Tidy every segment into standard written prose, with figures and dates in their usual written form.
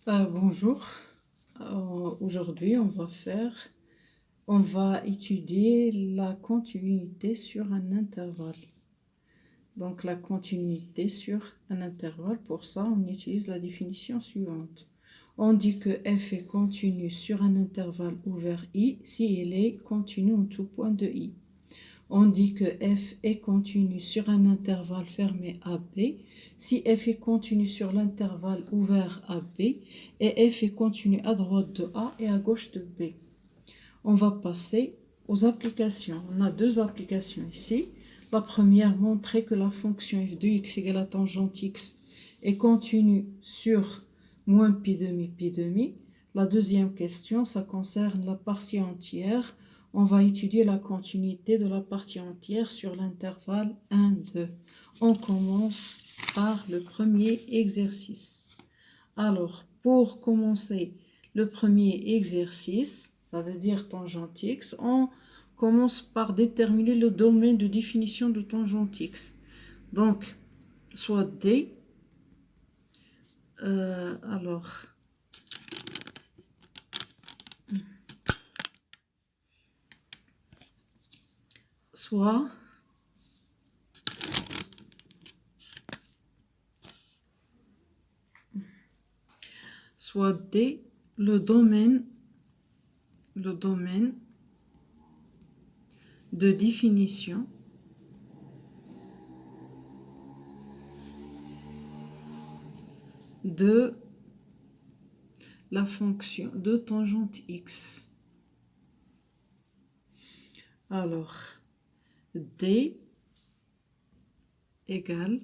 Bonjour. Aujourd'hui, on va étudier la continuité sur un intervalle. Donc, la continuité sur un intervalle, pour ça, on utilise la définition suivante. On dit que f est continu sur un intervalle ouvert i si il est continu en tout point de i. On dit que f est continu sur un intervalle fermé AB si f est continu sur l'intervalle ouvert AB et f est continu à droite de A et à gauche de B. On va passer aux applications. On a deux applications ici. La première, montrer que la fonction f de x égale à tangente x est continue sur moins pi demi pi demi. La deuxième question, ça concerne la partie entière. On va étudier la continuité de la partie entière sur l'intervalle 1, 2. On commence par le premier exercice. Alors, pour commencer le premier exercice, ça veut dire tangente x, on commence par déterminer le domaine de définition de tangente x. Donc, soit D, soit D, le domaine de définition de la fonction de tangente x. Alors, D égale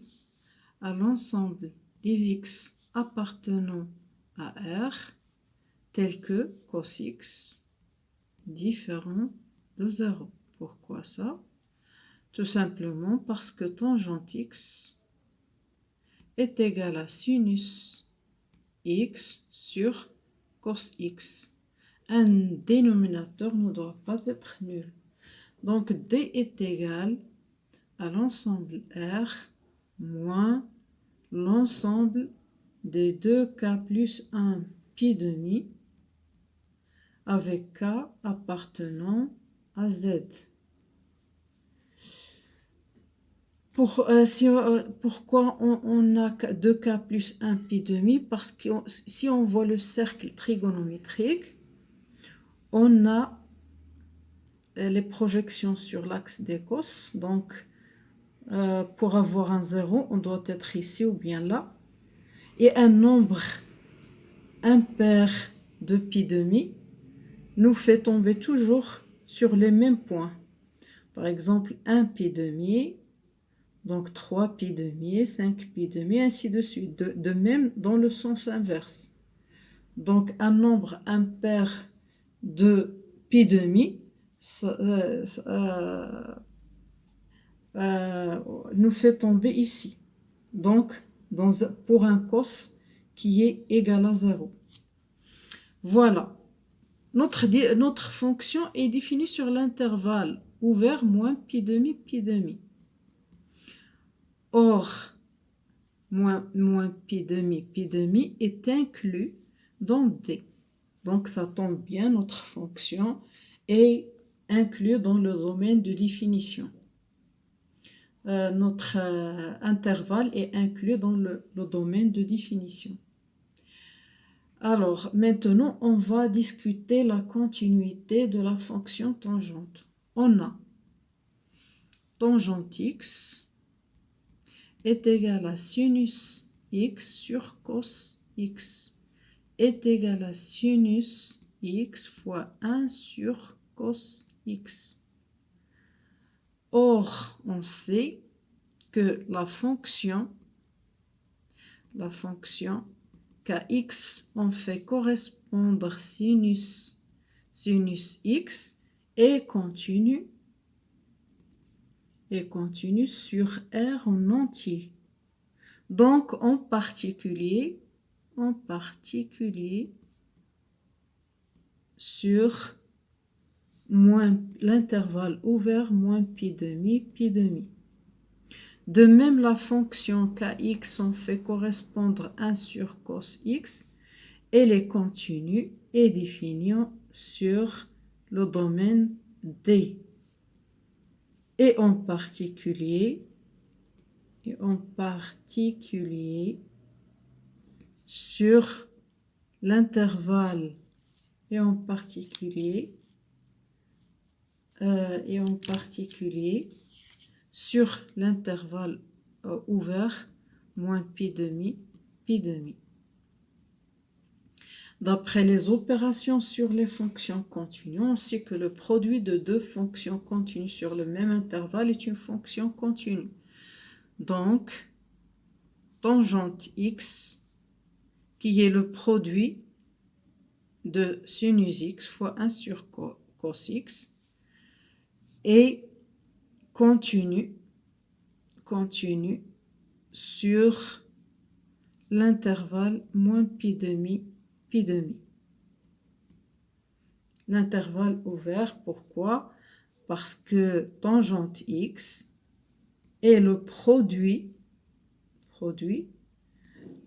à l'ensemble des x appartenant à R tel que cos x différent de 0. Pourquoi ça? Tout simplement parce que tangente x est égal à sinus x sur cos x. Un dénominateur ne doit pas être nul. Donc D est égal à l'ensemble R moins l'ensemble des 2k plus 1 pi demi avec k appartenant à z. Pourquoi on a 2k plus 1 pi demi? Parce que si on voit le cercle trigonométrique, on a les projections sur l'axe des cos. Donc, pour avoir un 0, on doit être ici ou bien là. Et un nombre impair de pi demi nous fait tomber toujours sur les mêmes points. Par exemple, 1 pi demi, donc 3 pi demi, 5 pi demi, ainsi de suite. De même dans le sens inverse. Donc, un nombre impair de pi demi nous fait tomber ici. Donc, pour un cos qui est égal à 0. Voilà. Notre fonction est définie sur l'intervalle ouvert moins pi demi pi demi. Or, moins pi demi est inclus dans D. Donc, ça tombe bien, notre fonction est inclue dans le domaine de définition. Notre intervalle est inclus dans le domaine de définition. Alors, maintenant, on va discuter la continuité de la fonction tangente. On a tangente x est égal à sinus x sur cos x est égal à sinus x fois 1 sur cos x. Or, on sait que la fonction kx, on fait correspondre sinus x est continue sur R en entier. Donc, en particulier sur l'intervalle ouvert moins pi demi. De même, la fonction kx, on fait correspondre 1 sur cos x Elle est continue et définie sur le domaine D. Et en particulier sur l'intervalle sur l'intervalle ouvert moins pi demi, D'après les opérations sur les fonctions continues, on sait que le produit de deux fonctions continues sur le même intervalle est une fonction continue. Donc, tangente x, qui est le produit de sinus x fois 1 sur cos x, est continue sur l'intervalle moins pi demi. L'intervalle ouvert, pourquoi? Parce que tangente x est le produit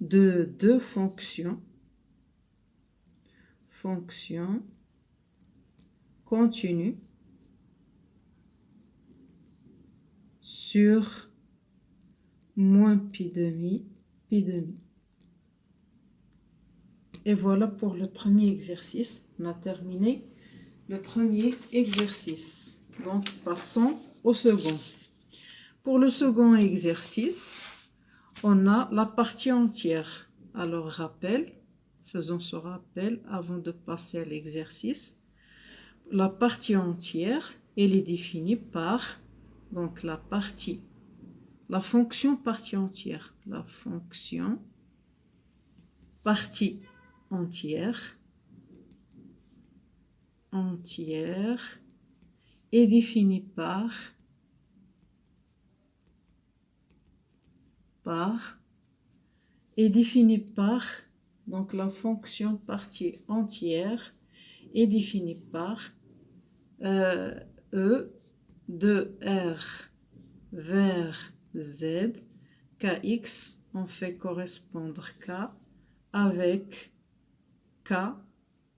de deux fonctions continues sur moins pi demi. Et voilà pour le premier exercice. On a terminé le premier exercice. Donc, passons au second. Pour le second exercice, on a la partie entière. Alors, faisons ce rappel avant de passer à l'exercice. La partie entière, elle est définie par donc la fonction partie entière. La fonction partie entière est définie par donc la fonction partie entière est définie par E de R vers Z, Kx, on fait correspondre K avec K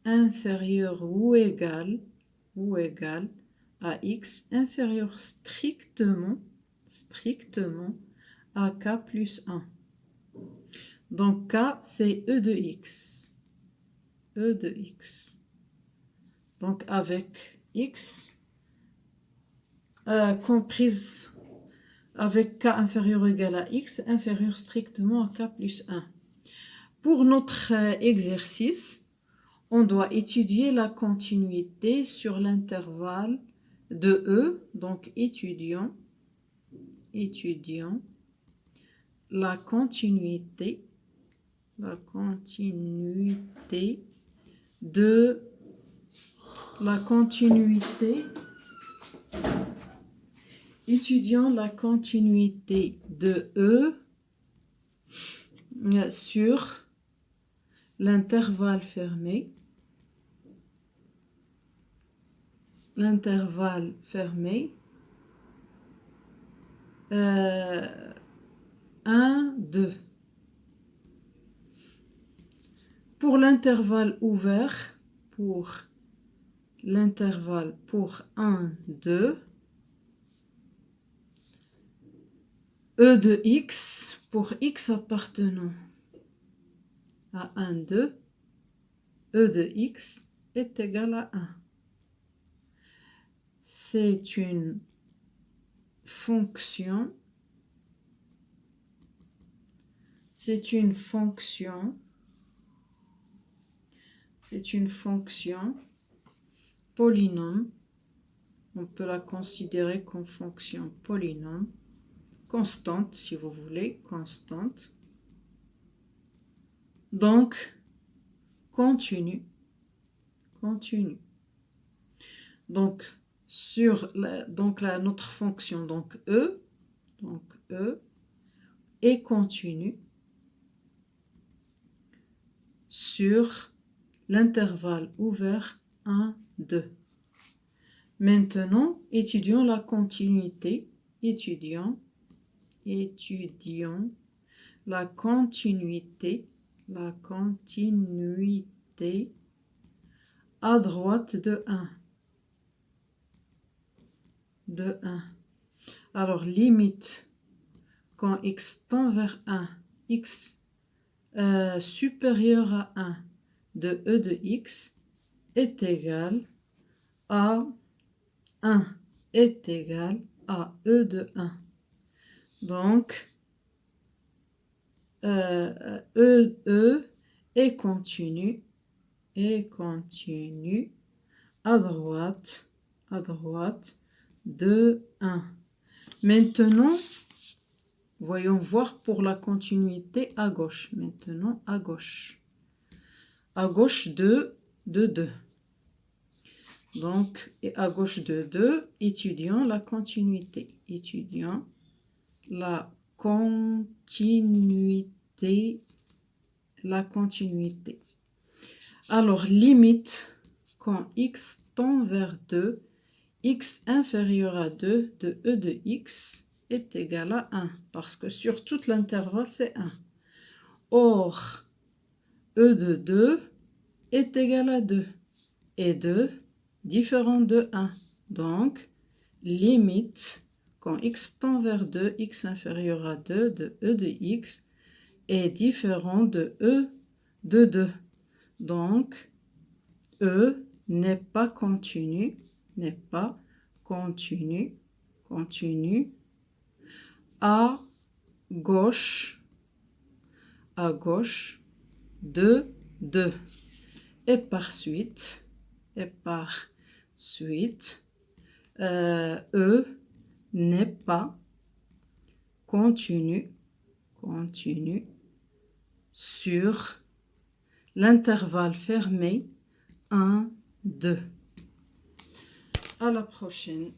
inférieur ou égal à X, inférieur strictement à K plus 1. Donc K, c'est E de X. Donc avec X, comprise avec K inférieur ou égal à X, inférieur strictement à K plus 1. Pour notre exercice, on doit étudier la continuité sur l'intervalle de E. Donc, étudions la continuité de E sur l'intervalle fermé, 1, 2. Pour l'intervalle ouvert, pour 1, 2, E de X, pour X appartenant à 1, 2, E de X est égal à 1. C'est une fonction polynôme. On peut la considérer comme fonction polynôme, constante si vous voulez, constante. Donc, continue. Donc, notre fonction, donc E est continue sur l'intervalle ouvert 1, 2. Maintenant, étudions la continuité. Étudions la continuité la continuité à droite de 1. De 1. Alors, limite, quand x tend vers 1, x supérieur à 1 de e de x est égal à 1 est égal à e de 1. Donc, E est continu à droite de 1. Maintenant, voyons voir pour la continuité à gauche. Maintenant, à gauche. À gauche de 2. Donc, et à gauche de 2, étudions la continuité. Étudions la continuité. La continuité. Alors, limite, quand x tend vers 2, x inférieur à 2 de e de x est égal à 1, parce que sur tout l'intervalle, c'est 1. Or, e de 2 est égal à 2, et 2 différent de 1. Donc, limite, quand x tend vers 2, x inférieur à 2 de e de x est différent de e de 2. Donc, E n'est pas continu, continu à gauche de 2. Et par suite, E n'est pas continu sur l'intervalle fermé 1, 2. À la prochaine.